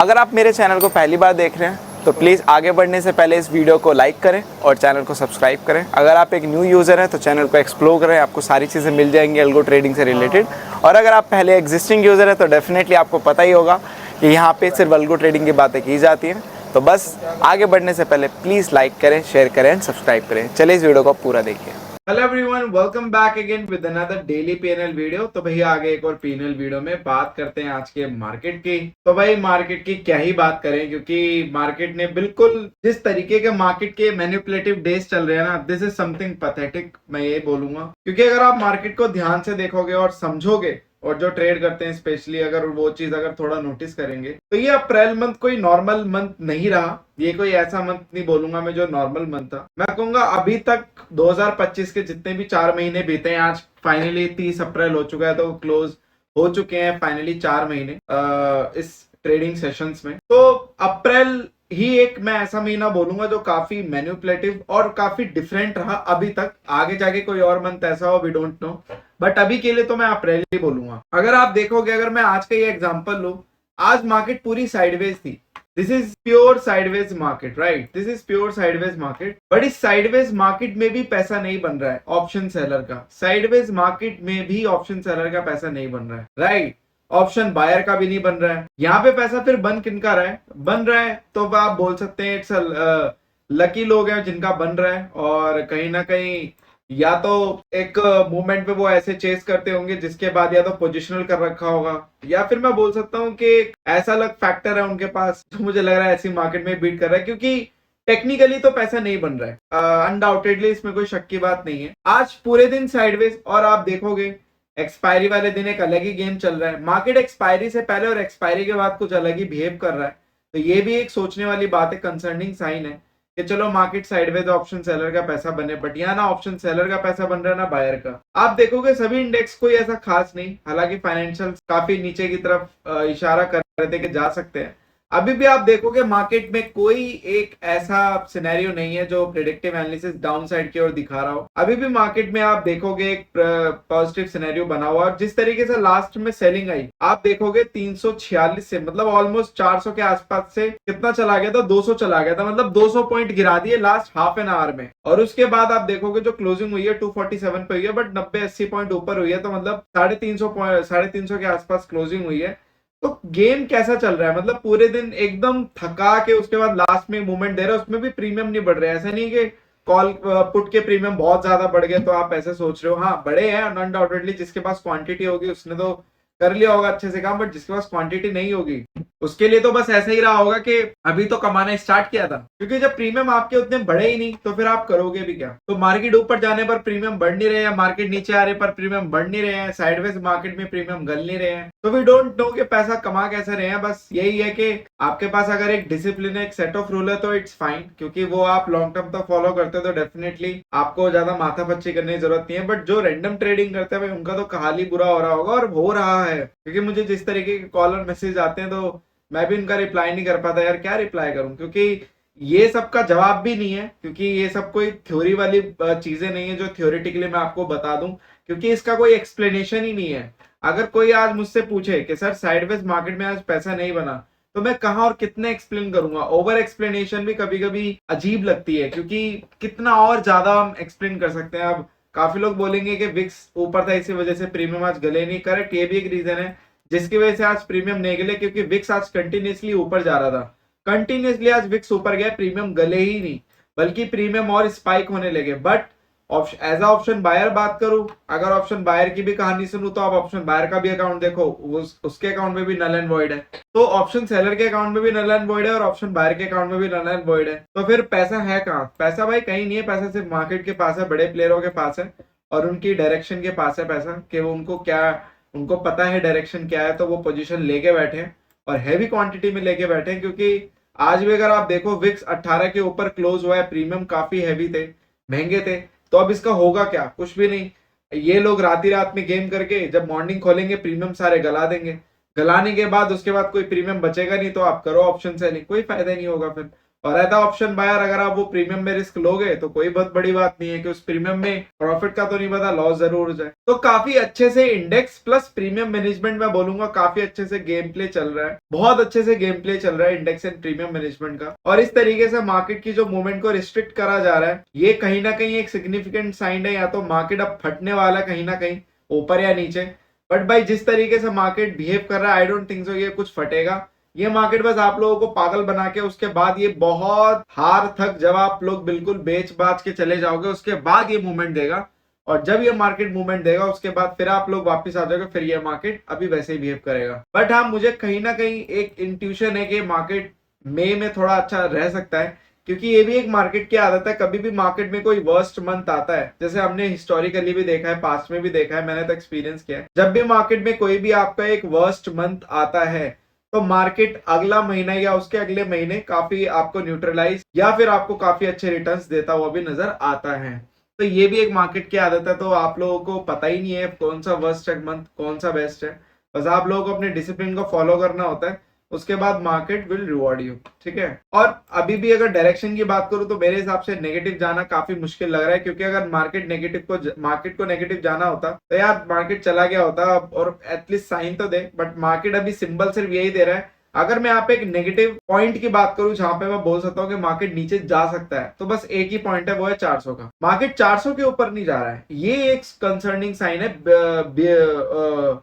अगर आप मेरे चैनल को पहली बार देख रहे हैं तो प्लीज़ आगे बढ़ने से पहले इस वीडियो को लाइक करें और चैनल को सब्सक्राइब करें। अगर आप एक न्यू यूज़र हैं तो चैनल को एक्सप्लोर करें, आपको सारी चीज़ें मिल जाएंगी अल्गो ट्रेडिंग से रिलेटेड। और अगर आप पहले एग्जिस्टिंग यूज़र हैं तो डेफिनेटली आपको पता ही होगा कि यहाँ पे सिर्फ अल्गो ट्रेडिंग की बातें की जाती हैं। तो बस आगे बढ़ने से पहले प्लीज़ लाइक करें, शेयर करें एंड सब्सक्राइब करें। चलिए इस वीडियो को पूरा देखिए। Hello everyone, welcome back again with another daily PNL video. तो भैया आगे एक और पीएनएल वीडियो में बात करते हैं आज के मार्केट की। तो भाई मार्केट की क्या ही बात करें, क्योंकि मार्केट ने बिल्कुल जिस तरीके के मार्केट के मैनिपुलेटिव डेज चल रहे हैं ना, दिस इज समथिंग पैथेटिक, मैं ये बोलूंगा। क्योंकि अगर आप मार्केट को ध्यान से देखोगे और समझोगे और जो ट्रेड करते हैं स्पेशली अगर वो चीज अगर थोड़ा नोटिस करेंगे तो ये अप्रैल मंथ कोई नॉर्मल मंथ नहीं रहा। ये कोई ऐसा मंथ नहीं बोलूंगा मैं जो नॉर्मल मंथ था। मैं कहूंगा अभी तक 2025 के जितने भी 4 महीने बीते हैं, आज फाइनली 30 अप्रैल हो चुका है तो क्लोज हो चुके हैं फाइनली 4 महीने इस ट्रेडिंग सेशंस में। तो अप्रैल ही एक मैं ऐसा महीना बोलूंगा जो काफी मैनिपुलेटिव और काफी डिफरेंट रहा अभी तक। आगे जाके कोई और मंथ ऐसा हो, वी डोंट नो, बट अभी के लिए तो मैं अप्रैल ही बोलूंगा। अगर आप देखोगे, अगर मैं आज का ये एग्जांपल लूं, आज मार्केट पूरी साइडवेज थी। This is pure sideways market, right? This is pure sideways market. But इस साइडवेज मार्केट में भी पैसा नहीं बन रहा है ऑप्शन सेलर का। साइडवेज मार्केट में भी ऑप्शन सेलर का पैसा नहीं बन रहा है, राइट? ऑप्शन बायर का भी नहीं बन रहा है। यहाँ पे पैसा फिर बन किनका रहा है? बन रहा है तो आप बोल सकते हैं इट्स लकी लोग हैं जिनका बन रहा है। और कहीं ना कहीं या तो एक मूवमेंट पे वो ऐसे चेस करते होंगे जिसके बाद या तो पोजिशनल कर रखा होगा, या फिर मैं बोल सकता हूँ कि ऐसा लक फैक्टर है उनके पास जो मुझे लग रहा है ऐसी मार्केट में बीट कर रहा है। क्योंकि टेक्निकली तो पैसा नहीं बन रहा है, अनडाउटेडली, इसमें कोई शक की बात नहीं है। आज पूरे दिन साइडवेज, और आप देखोगे एक्सपायरी वाले दिन एक अलग ही गेम चल रहा है। मार्केट एक्सपायरी से पहले और एक्सपायरी के बाद कुछ अलग ही बिहेव कर रहा है। तो ये भी एक सोचने वाली बात है, कंसर्निंग साइन है कि चलो मार्केट साइडवेज ऑप्शन सेलर का पैसा बने, बट यहाँ ना ऑप्शन सेलर का पैसा बन रहा है ना बायर का। आप देखोगे सभी इंडेक्स कोई ऐसा खास नहीं, हालांकि फाइनेंशियल काफी नीचे की तरफ इशारा कर रहे थे कि जा सकते हैं। अभी भी आप देखोगे मार्केट में कोई एक ऐसा सिनेरियो नहीं है जो प्रेडिक्टिव एनालिसिस डाउन साइड की ओर दिखा रहा हो। अभी भी मार्केट में आप देखोगे एक पॉजिटिव सिनेरियो बना हुआ। और जिस तरीके से लास्ट में सेलिंग आई, आप देखोगे 346 से, मतलब ऑलमोस्ट 400 के आसपास से कितना चला गया था? 200 चला गया था। मतलब 200 पॉइंट गिरा दिए लास्ट हाफ एन आवर में। और उसके बाद आप देखोगे जो क्लोजिंग हुई है 247 पे हुई है, बट 90-80 पॉइंट ऊपर हुई है। तो मतलब 350 के आसपास क्लोजिंग हुई है। तो गेम कैसा चल रहा है? मतलब पूरे दिन एकदम थका के उसके बाद लास्ट में मूवमेंट दे रहे हैं, उसमें भी प्रीमियम नहीं बढ़ रहे हैं। ऐसा नहीं कि कॉल पुट के प्रीमियम बहुत ज्यादा बढ़ गए तो आप ऐसे सोच रहे हो। हाँ, बड़े हैं अनडाउटेडली, जिसके पास क्वांटिटी होगी उसने तो कर लिया होगा अच्छे से काम, बट जिसके पास क्वांटिटी नहीं होगी उसके लिए तो बस ऐसा ही रहा होगा कि अभी तो कमाना स्टार्ट किया था। क्योंकि जब प्रीमियम आपके उतने बढ़े ही नहीं तो फिर आप करोगे भी क्या? तो मार्केट ऊपर जाने पर प्रीमियम बढ़ नहीं रहे हैं, मार्केट नीचे आ रहे पर प्रीमियम बढ़ नहीं रहे हैं, साइडवेज मार्केट में प्रीमियम गल नहीं रहे हैं। तो वी डोंट नो कि पैसा कमा कैसे रहे हैं। बस यही है कि आपके पास अगर एक डिसिप्लिन है, एक सेट ऑफ रूल है तो इट्स फाइन, क्योंकि वो आप लॉन्ग टर्म तक फॉलो करते हो तो डेफिनेटली आपको ज्यादा माथा पच्ची करने की जरूरत नहीं है। बट जो रैंडम ट्रेडिंग करते हैं भाई, उनका तो कहाली बुरा हो रहा होगा, और हो रहा है। क्योंकि मुझे जिस तरीके के कॉल और मैसेज आते हैं तो मैं भी उनका रिप्लाई नहीं कर पाता। यार क्या रिप्लाई करूं, क्योंकि ये सब का जवाब भी नहीं है। क्योंकि ये सब कोई थ्योरी वाली चीजें नहीं है जो थ्योरेटिकली मैं आपको बता दूं, क्योंकि इसका कोई एक्सप्लेनेशन ही नहीं है। अगर कोई आज मुझसे पूछे कि सर साइडवेज मार्केट में आज पैसा नहीं बना, तो मैं कहां और कितने एक्सप्लेन करूंगा? ओवर एक्सप्लेनेशन भी कभी कभी अजीब लगती है, क्योंकि कितना और ज्यादा हम एक्सप्लेन कर सकते हैं। अब काफी लोग बोलेंगे कि विक्स ऊपर था इसी वजह से प्रीमियम आज गले नहीं। करेक्ट, ये भी एक रीजन है जिसकी वजह से आज प्रीमियम नहीं गले, क्योंकि विक्स आज कंटिन्यूसली ऊपर जा रहा था। कंटिन्यूसली आज विक्स ऊपर गया, प्रीमियम गले ही नहीं, बल्कि प्रीमियम और स्पाइक होने लगे। बट एज ऑप्शन बायर बात करूं, अगर ऑप्शन बायर की भी कहानी सुनूं तो आप ऑप्शन बायर का भी अकाउंट देखो, उसके अकाउंट में भी नल एंड वॉइड है। तो ऑप्शन सेलर के अकाउंट में भी नल एंड वॉइड है और ऑप्शन बायर के अकाउंट में भी नल एंड वॉइड है। तो फिर पैसा है कहाँ? पैसा भाई कहीं नहीं है, पैसा सिर्फ मार्केट के पास है, बड़े प्लेयरों के पास है और उनकी डायरेक्शन के पास है पैसा, कि वो उनको पता है डायरेक्शन क्या है, तो वो पोजीशन लेके बैठे हैं और हैवी क्वांटिटी में लेके बैठे हैं। क्योंकि आज भी अगर आप देखो विक्स 18 के ऊपर क्लोज हुआ है, प्रीमियम काफी हैवी थे, महंगे थे। तो अब इसका होगा क्या? कुछ भी नहीं। ये लोग रात ही रात में गेम करके जब मॉर्निंग खोलेंगे प्रीमियम सारे गला देंगे। गलाने के बाद उसके बाद कोई प्रीमियम बचेगा नहीं, तो आप करो ऑप्शन सेलिंग, कोई फायदा नहीं होगा फिर। और एज ऑप्शन बायर अगर आप वो प्रीमियम में रिस्क लोगे तो कोई बहुत बड़ी बात नहीं है कि उस प्रीमियम में प्रॉफिट का तो नहीं पता, लॉस जरूर हो जाए। तो काफी अच्छे से इंडेक्स प्लस प्रीमियम मैनेजमेंट मैं बोलूंगा काफी अच्छे से गेम प्ले चल रहा है, बहुत अच्छे से गेम प्ले चल रहा है इंडेक्स एंड प्रीमियम मैनेजमेंट का। और इस तरीके से मार्केट की जो मूवमेंट को रिस्ट्रिक्ट करा जा रहा है, ये कहीं ना कहीं एक सिग्निफिकेंट साइन है, या तो मार्केट अब फटने वाला है कहीं ना कहीं ऊपर या नीचे। बट भाई जिस तरीके से मार्केट बिहेव कर रहा है, आई डोंट थिंक सो ये कुछ फटेगा। ये मार्केट बस आप लोगों को पागल बना के उसके बाद ये बहुत हार थक जब आप लोग बिल्कुल बेच बाच के चले जाओगे, उसके बाद ये मूवमेंट देगा। और जब ये मार्केट मूवमेंट देगा उसके बाद फिर आप लोग वापस आ जाओगे, फिर ये मार्केट अभी वैसे ही बिहेव करेगा। बट हाँ, मुझे कहीं ना कहीं एक इंट्यूशन है कि मार्केट मई में थोड़ा अच्छा रह सकता है, क्योंकि ये भी एक मार्केट की आदत है, कभी भी मार्केट में कोई वर्स्ट मंथ आता है, जैसे हमने हिस्टोरिकली भी देखा है, पास्ट में भी देखा है, मैंने तो एक्सपीरियंस किया है, जब भी मार्केट में कोई भी आपका एक वर्स्ट मंथ आता है तो मार्केट अगला महीना या उसके अगले महीने काफी आपको न्यूट्रलाइज या फिर आपको काफी अच्छे रिटर्न्स देता हुआ भी नजर आता है। तो ये भी एक मार्केट की आदत है, तो आप लोगों को पता ही नहीं है कौन सा वर्स्ट है मंथ, कौन सा बेस्ट है। बस आप लोगों को अपने डिसिप्लिन को फॉलो करना होता है, उसके बाद मार्केट विल रिवॉर्ड यू, ठीक है। और अभी भी अगर डायरेक्शन की बात करूं तो मेरे हिसाब से नेगेटिव जाना काफी मुश्किल लग रहा है, क्योंकि अगर मार्केट को नेगेटिव जाना होता तो यार मार्केट चला गया होता और एटलीस्ट साइन तो दे। बट मार्केट अभी सिंबल सिर्फ यही दे रहा है। अगर मैं यहाँ पे एक नेगेटिव पॉइंट की बात करूं जहां पे मैं बोल सकता हूँ कि मार्केट नीचे जा सकता है, तो बस एक ही पॉइंट है, वो है 400 का। मार्केट 400 के ऊपर नहीं जा रहा है, ये एक कंसर्निंग साइन है।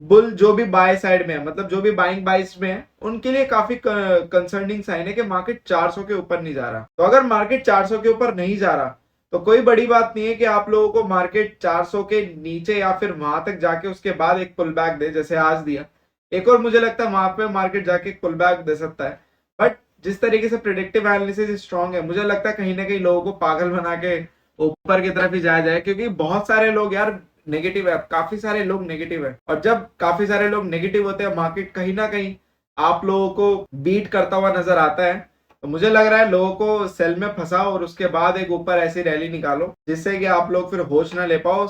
बुल जो भी बाय साइड में है, मतलब जो भी बाइंग बाइस में है, उनके लिए काफी कंसर्निंग साइन है कि मार्केट 400 के ऊपर नहीं जा रहा। तो अगर मार्केट 400 के ऊपर नहीं जा रहा तो कोई बड़ी बात नहीं है कि आप लोगों को मार्केट 400 के नीचे या फिर वहां तक जाके उसके बाद एक पुल बैक दे, जैसे आज दिया। एक और मुझे लगता है वहां पे मार्केट जाके पुल बैक दे सकता है। बट जिस तरीके से प्रेडिक्टिव एनालिसिस स्ट्रांग है, मुझे लगता है कहीं ना कहीं लोगों को पागल बना के ऊपर की तरफ ही जाया जाए, क्योंकि बहुत सारे लोग यार नेगेटिव है, काफी सारे लोग नेगेटिव है। और जब काफी सारे लोग नेगेटिव होते हैं, मार्केट कहीं ना कहीं आप लोगों को बीट करता हुआ नजर आता है। तो मुझे लग रहा है लोगों को सेल में फंसाओ और उसके बाद एक ऊपर ऐसी रैली निकालो जिससे कि आप लोग फिर होश ना ले पाओ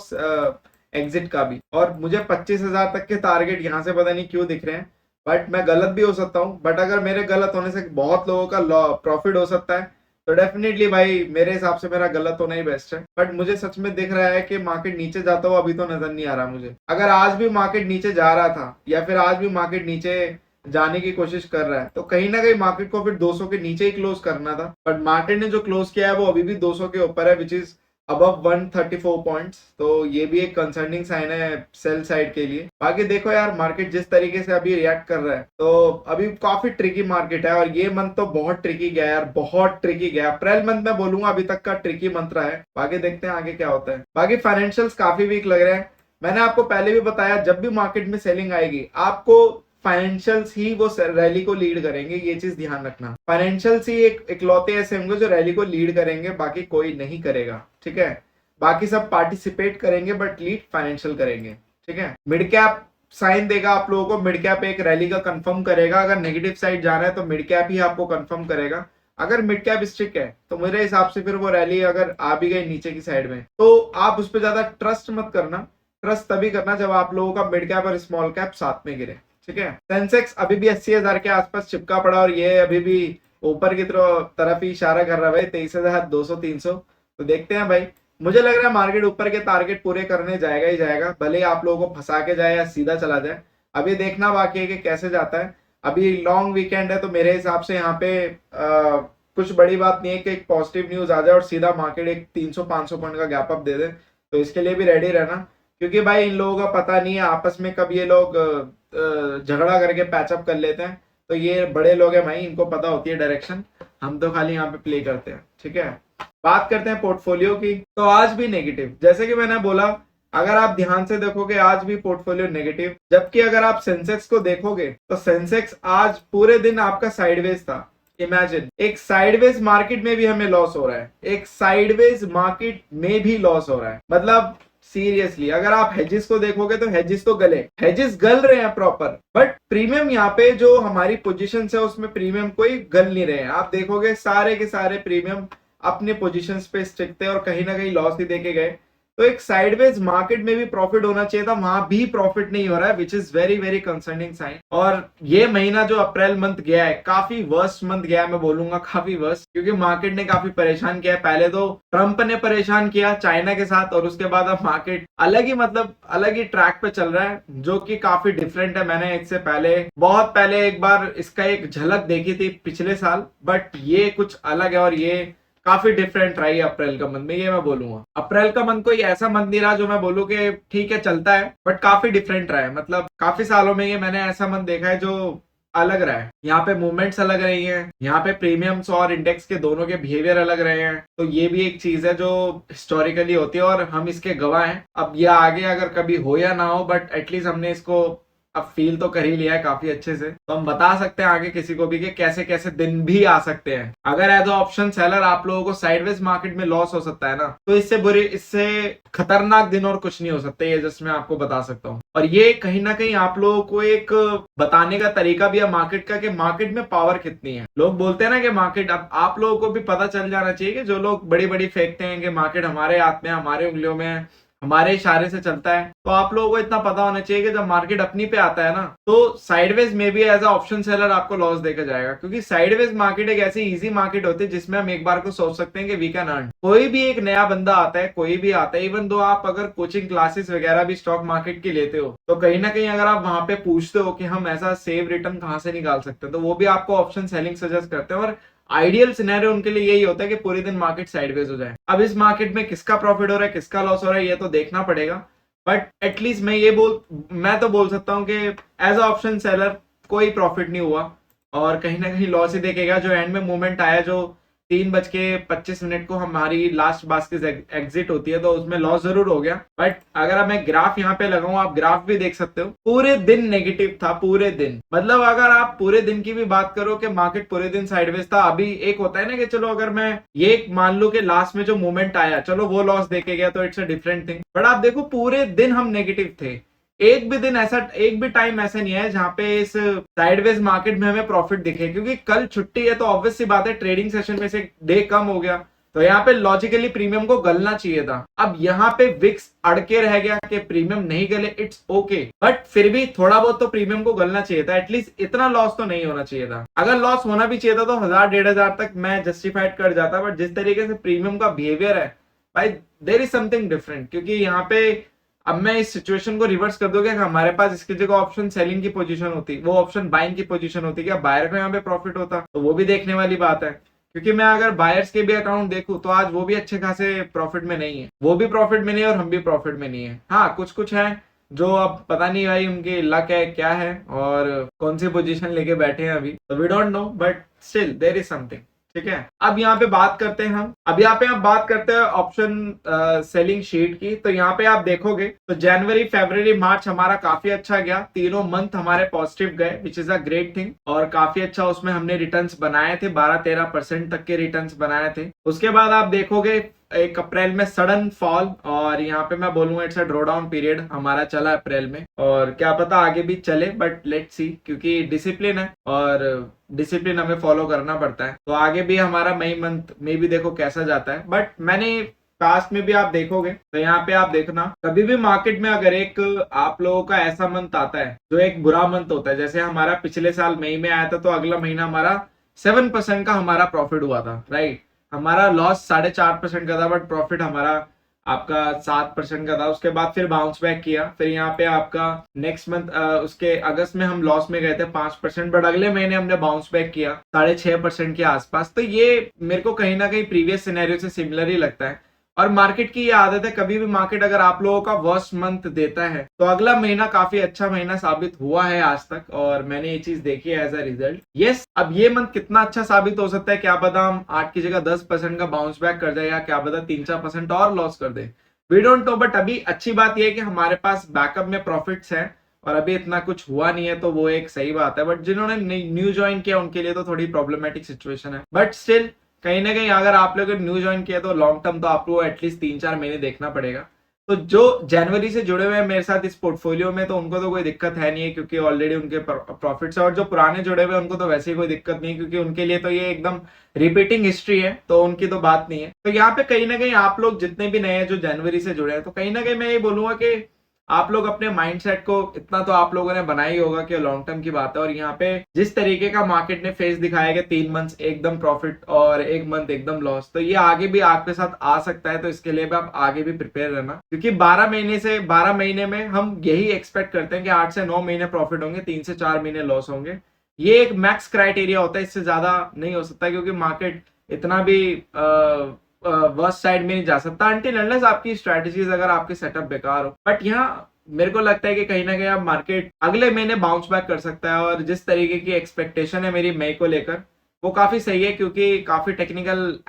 एग्जिट का भी। और मुझे 25,000 तक के टारगेट यहाँ से पता नहीं क्यों दिख रहे हैं, बट मैं गलत भी हो सकता हूँ। बट अगर मेरे गलत होने से बहुत लोगों का प्रॉफिट हो सकता है तो डेफिनेटली भाई मेरे हिसाब से मेरा गलत होना ही बेस्ट है। बट मुझे सच में दिख रहा है कि मार्केट नीचे जाता हुआ अभी तो नजर नहीं आ रहा मुझे। अगर आज भी मार्केट नीचे जा रहा था या फिर आज भी मार्केट नीचे जाने की कोशिश कर रहा है तो कहीं ना कहीं मार्केट को फिर 200 के नीचे ही क्लोज करना था। बट मार्केट ने जो क्लोज किया है वो अभी भी 200 के ऊपर है, विच इज अबव 134 पॉइंट्स। तो ये भी एक कंसर्निंग साइन है सेल साइड के लिए। बाकी देखो यार मार्केट जिस तरीके से अभी रिएक्ट कर रहा है तो अभी काफी ट्रिकी मार्केट है। और ये मंथ तो बहुत ट्रिकी गया यार, बहुत ट्रिकी गया। अप्रैल मंथ में बोलूंगा अभी तक का ट्रिकी मंथ रहा है। बाकी देखते हैं आगे क्या होता है। बाकी फाइनेंशियल्स काफी वीक लग रहे हैं। मैंने आपको पहले भी बताया जब भी मार्केट में सेलिंग आएगी आपको फाइनेंशियल्स ही वो रैली को लीड करेंगे, ये चीज ध्यान रखना। फाइनेंशियल्स ही एक इकलौते ऐसे होंगे जो रैली को लीड करेंगे, बाकी कोई नहीं करेगा, ठीक है। बाकी सब पार्टिसिपेट करेंगे बट लीड फाइनेंशियल करेंगे, ठीक है। मिड कैप साइन देगा आप लोगों को, मिड कैप एक रैली का कंफर्म करेगा। अगर नेगेटिव साइड जाना है तो मिड कैप ही आपको कंफर्म करेगा। अगर मिड कैप स्टिक है तो मेरे हिसाब से फिर वो रैली अगर आ भी गई नीचे की साइड में तो आप उस पर ज्यादा ट्रस्ट मत करना। ट्रस्ट तभी करना जब आप लोगों का मिड कैप और स्मॉल कैप साथ में गिरे, ठीक है। सेंसेक्स अभी भी 80,000 के आसपास चिपका पड़ा और ये अभी भी ऊपर की तरफ ही इशारा कर रहा है भाई, 23,200-300। तो देखते हैं भाई, मुझे लग रहा है मार्केट ऊपर के टारगेट पूरे करने जाएगा ही जाएगा, भले ही आप लोगों को फंसा के जाए या सीधा चला जाए। अभी देखना बाकी है कि कैसे जाता है। अभी लॉन्ग वीकेंड है तो मेरे हिसाब से यहाँ पे कुछ बड़ी बात नहीं है कि एक पॉजिटिव न्यूज आ जाए और सीधा मार्केट एक 300-500 पॉइंट का गैप अप दे दे। तो इसके लिए भी रेडी रहना, क्योंकि भाई इन लोगों का पता नहीं है आपस में कब ये लोग झगड़ा करके पैचअप कर लेते हैं। तो ये बड़े लोग हैं भाई, इनको पता होती है डायरेक्शन, हम तो खाली यहाँ पे प्ले करते हैं, ठीक है। बात करते हैं पोर्टफोलियो की। तो आज भी नेगेटिव, जैसे कि मैंने बोला अगर आप ध्यान से देखोगे आज भी पोर्टफोलियो नेगेटिव। जबकि अगर आप सेंसेक्स को देखोगे तो सेंसेक्स आज पूरे दिन आपका साइडवेज था। इमेजिन, एक साइडवेज मार्केट में भी हमें लॉस हो रहा है, एक साइडवेज मार्केट में भी लॉस हो रहा है। मतलब सीरियसली अगर आप हेजिस को देखोगे तो हेजिस तो हेजिस गल रहे हैं प्रॉपर, बट प्रीमियम यहाँ पे जो हमारी पोजीशन है उसमें प्रीमियम कोई गल नहीं रहे हैं। आप देखोगे सारे के सारे प्रीमियम अपने पोजीशंस पे स्टिक थे और कहीं ना कहीं लॉस ही देके गए। तो एक साइडवेज मार्केट में भी प्रॉफिट होना चाहिए था, वहां भी प्रॉफिट नहीं हो रहा है, which is very very concerning sign. और ये महीना जो अप्रैल मंथ गया है काफी वर्स्ट मंथ गया है, मैं बोलूंगा काफी वर्स्ट, क्योंकि मार्केट ने काफी परेशान किया है। पहले तो ट्रंप ने परेशान किया चाइना के साथ, और उसके बाद अब मार्केट अलग ही मतलब अलग ही ट्रैक पे चल रहा है, जो कि काफी डिफरेंट है। मैंने इससे पहले बहुत पहले एक बार इसका एक झलक देखी थी पिछले साल, बट ये कुछ अलग है और ये काफी डिफरेंट रही अप्रैल का मंथ में, ये मैं बोलूंगा। अप्रैल का मंथ कोई ऐसा मंथ नहीं रहा जो मैं बोलूं कि ठीक है चलता है, बट काफी डिफरेंट रहा है। मतलब काफी सालों में ये मैंने ऐसा मंथ देखा है जो अलग रहा है। यहाँ पे मूवमेंट्स अलग रही हैं, यहाँ पे प्रीमियम्स और इंडेक्स के दोनों के बिहेवियर अलग रहे हैं, तो ये भी एक चीज है जो हिस्टोरिकली होती है और हम इसके गवाह हैं। अब ये आगे अगर कभी हो या ना हो, बट एटलीस्ट हमने इसको अब फील तो कर ही लिया है काफी अच्छे से, तो हम बता सकते हैं आगे किसी को भी कि कैसे कैसे दिन भी आ सकते हैं। अगर एज ऑप्शन सेलर आप लोगों को साइडवेज मार्केट में लॉस हो सकता है ना, तो इससे खतरनाक दिन और कुछ नहीं हो सकते, ये जस्ट मैं आपको बता सकता हूँ। और ये कहीं ना कहीं आप लोगों को एक बताने का तरीका भी है मार्केट का, कि मार्केट में पावर कितनी है। लोग बोलते हैं ना कि मार्केट, अब आप लोगों को भी पता चल जाना चाहिए कि जो लोग बड़ी बड़ी फेंकते हैं कि मार्केट हमारे हाथ में, हमारे उंगलियों में, हमारे इशारे से चलता है, तो आप लोगों को इतना पता होना चाहिए कि जब मार्केट अपनी पे आता है ना, तो साइडवेज में भी एज अ ऑप्शन सेलर आपको लॉस देखा जाएगा, क्योंकि साइडवेज मार्केट एक ऐसी इजी मार्केट होती है जिसमें हम एक बार को सोच सकते हैं कि वी कैन अर्न। कोई भी एक नया बंदा आता है, कोई भी आता है, इवन दो आप अगर कोचिंग क्लासेस वगैरह भी स्टॉक मार्केट की लेते हो, तो कहीं ना कहीं अगर आप वहां पे पूछते हो कि हम ऐसा सेव रिटर्न कहां से निकाल सकते हैं, तो वो भी आपको ऑप्शन सेलिंग सजेस्ट करते हैं। और आइडियल सिनेरियो उनके लिए यही होता है कि पूरे दिन मार्केट साइडवेज हो जाए। अब इस मार्केट में किसका प्रॉफिट हो रहा है, किसका लॉस हो रहा है, ये तो देखना पड़ेगा, बट एटलीस्ट मैं तो बोल सकता हूं कि एज अ ऑप्शन सेलर कोई प्रॉफिट नहीं हुआ और कहीं ना कहीं लॉस ही देखेगा। जो एंड में मूवमेंट आया, जो 3:25 को हमारी लास्ट बास्केट एग्जिट होती है, तो उसमें लॉस जरूर हो गया। बट अगर मैं ग्राफ यहाँ पे लगाऊं, आप ग्राफ भी देख सकते हो, पूरे दिन नेगेटिव था, पूरे दिन। मतलब अगर आप पूरे दिन की भी बात करो कि मार्केट पूरे दिन साइडवेज था। अभी एक होता है ना कि चलो अगर मैं ये मान लू कि लास्ट में जो मूवमेंट आया, चलो वो लॉस देके गया तो it's a different thing, but आप देखो पूरे दिन हम नेगेटिव थे। एक भी टाइम ऐसा नहीं है जहां पे इस साइडवेज मार्केट में हमें प्रॉफिट दिखे, क्योंकि कल छुट्टी है तो ऑब्वियस सी बात है ट्रेडिंग सेशन में से डे कम हो गया, तो यहाँ पे लॉजिकली प्रीमियम को गलना चाहिए था। अब यहाँ पे विक्स अड़के रह गया कि प्रीमियम नहीं गले, इट्स ओके, बट फिर भी थोड़ा बहुत तो प्रीमियम को गलना चाहिए था। एटलीस्ट इतना लॉस तो नहीं होना चाहिए था। अगर लॉस होना भी चाहिए था तो 1000-1500 तक मैं जस्टिफाइड कर जाता, बट जिस तरीके से प्रीमियम का बिहेवियर है भाई, देयर इज समथिंग डिफरेंट। क्योंकि यहाँ पे अब मैं इस सिचुएशन को रिवर्स कर दूंगा कि हमारे पास इसकी जगह ऑप्शन सेलिंग की पोजीशन होती, वो ऑप्शन बाइंग की पोजीशन होती, क्या बायर को यहाँ पे प्रॉफिट होता, तो वो भी देखने वाली बात है। क्योंकि मैं अगर बायर्स के भी अकाउंट देखूं तो आज वो भी अच्छे खासे प्रॉफिट में नहीं है, वो भी प्रॉफिट में नहीं है और हम भी प्रॉफिट में नहीं है। हाँ, कुछ कुछ है जो अब पता नहीं भाई उनकी लक है क्या है और कौन सी पोजीशन लेके बैठे हैं अभी, तो we don't know, but still there is something. ठीक है, अब यहाँ पे बात करते हैं हम बात करते हैं ऑप्शन सेलिंग शीट की। तो यहाँ पे आप देखोगे तो जनवरी, फरवरी, मार्च हमारा काफी अच्छा गया, तीनों मंथ हमारे पॉजिटिव गए, which is a great thing. और काफी अच्छा उसमें हमने रिटर्न्स बनाए थे, 12-13% तक के रिटर्न्स बनाए थे। उसके बाद आप देखोगे एक अप्रैल में सडन फॉल, और यहाँ पे मैं बोलूंगा it's a draw down period हमारा चला अप्रैल में, और क्या पता आगे भी चले, बट लेट्स सी, क्योंकि डिसिप्लिन है और डिसिप्लिन हमें फॉलो करना पड़ता है। तो आगे भी हमारा मई मंथ में भी देखो कैसा जाता है। बट मैंने पास्ट में भी आप देखोगे तो यहाँ पे आप देखना, कभी भी मार्केट में अगर एक आप लोगों का ऐसा मंथ आता है जो एक बुरा मंथ होता है, जैसे हमारा पिछले साल मई में आया था, तो अगला महीना हमारा 7% का हमारा प्रॉफिट हुआ था, राइट। हमारा लॉस 4.5% का था, बट प्रॉफिट हमारा आपका 7% का था। उसके बाद फिर बाउंस बैक किया, फिर यहाँ पे आपका नेक्स्ट मंथ उसके अगस्त में हम लॉस में गए थे 5%, बट अगले महीने हमने बाउंस बैक किया 6.5% के आसपास। तो ये मेरे को कहीं ना कहीं प्रीवियस सिनेरियो से सिमिलर ही लगता है। और मार्केट की ये आदत है, कभी भी मार्केट अगर आप लोगों का वर्स्ट मंथ देता है तो अगला महीना काफी अच्छा महीना साबित हुआ है आज तक, और मैंने ये चीज देखी है एज अ रिजल्ट। यस, अब ये मंथ कितना अच्छा साबित हो सकता है, क्या पता हम 8 की जगह 10% का बाउंस बैक कर जाए, या क्या पता 3-4% और लॉस कर दे, वी डोंट नो। बट अभी अच्छी बात यह है कि हमारे पास बैकअप में प्रॉफिट्स हैं और अभी इतना कुछ हुआ नहीं है, तो वो एक सही बात है। बट जिन्होंने न्यू ज्वाइन किया उनके लिए तो थोड़ी प्रॉब्लमेटिक सिचुएशन है, बट स्टिल कहीं ना कहीं अगर आप लोग न्यू ज्वाइन किया तो लॉन्ग टर्म तो आपको एटलीस्ट 3-4 महीने देखना पड़ेगा। तो जो जनवरी से जुड़े हुए हैं मेरे साथ इस पोर्टफोलियो में, तो उनको तो कोई दिक्कत है नहीं है क्योंकि ऑलरेडी उनके प्रॉफिट्स है, और जो पुराने जुड़े हुए हैं उनको तो वैसे ही कोई दिक्कत नहीं है क्योंकि उनके लिए तो ये एकदम रिपीटिंग हिस्ट्री है, तो उनकी तो बात नहीं है। तो यहाँ पे कहीं ना कहीं आप लोग जितने भी नए हैं जो जनवरी से जुड़े हैं, तो कहीं ना कहीं मैं ये बोलूंगा कि आप लोग अपने माइंडसेट को इतना तो आप लोगों ने बनाया ही होगा कि लॉन्ग टर्म की बात है। और यहाँ पे जिस तरीके का मार्केट ने फेस दिखाया कि 3 मंथ्स एकदम प्रॉफिट और 1 मंथ एकदम लॉस, तो ये आगे भी आपके साथ आ सकता है। तो इसके लिए भी आप आगे भी प्रिपेयर रहना, क्योंकि 12 महीने में हम यही एक्सपेक्ट करते हैं कि 8 से 9 महीने प्रॉफिट होंगे, 3 से 4 महीने लॉस होंगे। ये एक मैक्स क्राइटेरिया होता है, इससे ज्यादा नहीं हो सकता क्योंकि मार्केट इतना भी वर्स्ट साइड में नहीं जा सकता अनटिल अनलेस आपकी स्ट्रेटजीज अगर आपके सेटअप बेकार हो। बट यहाँ मेरे को लगता है कि कहीं ना कहीं आप मार्केट अगले महीने बाउंस बैक कर सकता है, और जिस तरीके की एक्सपेक्टेशन है मेरी मई को लेकर वो काफी सही है क्योंकि काफी टेक्निकल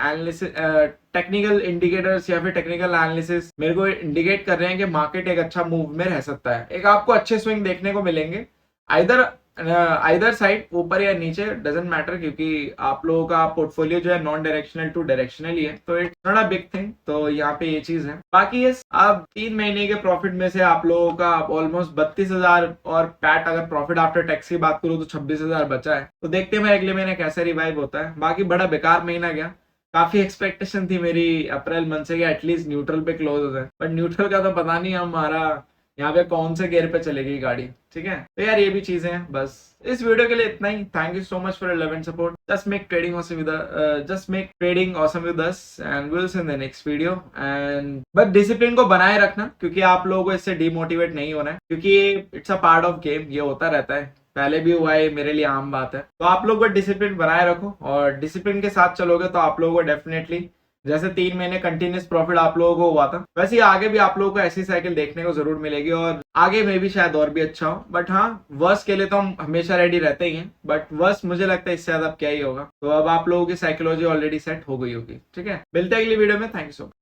इंडिकेटर्स या फिर टेक्निकल एनालिसिस मेरे को इंडिकेट कर रहे हैं कि मार्केट एक अच्छा मूव में रह सकता है। एक आपको अच्छे स्विंग देखने को मिलेंगे, आइदर साइड, ऊपर या नीचे, डजेंट मैटर, क्योंकि आप लोगों का पोर्टफोलियो जो है नॉन डायरेक्शनल टू डायरेक्शनल ही है, तो it's not a big thing. तो यहाँ पे ये चीज है। बाकी ये अब 3 महीने के प्रॉफिट में से आप लोगों का ऑलमोस्ट 32,000 और पैट अगर प्रॉफिट आफ्टर टैक्स की बात करूँ तो 26,000 बचा है। तो देखते हैं मैं अगले महीने कैसे रिवाइव होता है। बाकी बड़ा बेकार महीना गया, काफी एक्सपेक्टेशन थी मेरी अप्रैल मंथ से कि एटलीस्ट न्यूट्रल पे क्लोज हो जाए, बट न्यूट्रल का तो पता नहीं हमारा यहाँ पे कौन से गियर पे चलेगी गाड़ी। ठीक है, तो यार ये भी चीजें हैं। बस इस वीडियो के लिए इतना ही। Thank you so much for your love and support. Just make trading awesome with us and will see in the next video. And बस डिसिप्लिन को बनाए रखना क्योंकि आप लोगों को इससे डिमोटिवेट नहीं होना है, क्योंकि it's a part of game, ये होता रहता है, पहले भी हुआ है, मेरे लिए आम बात है। तो आप लोग को डिसिप्लिन बनाए रखो, और डिसिप्लिन के साथ चलोगे तो आप लोगों को डेफिनेटली जैसे 3 महीने कंटिन्यूस प्रॉफिट आप लोगों को हुआ था, वैसे ही आगे भी आप लोगों को ऐसी साइकिल देखने को जरूर मिलेगी, और आगे में भी शायद और भी अच्छा हो। बट हाँ, वर्स्ट के लिए तो हम हमेशा रेडी रहते ही हैं, बट वर्स्ट मुझे लगता है इससे ज्यादा अब क्या ही होगा। तो अब आप लोगों की साइकोलॉजी ऑलरेडी सेट हो गई होगी। ठीक है, मिलते हैं अगली वीडियो में। Thank you so much.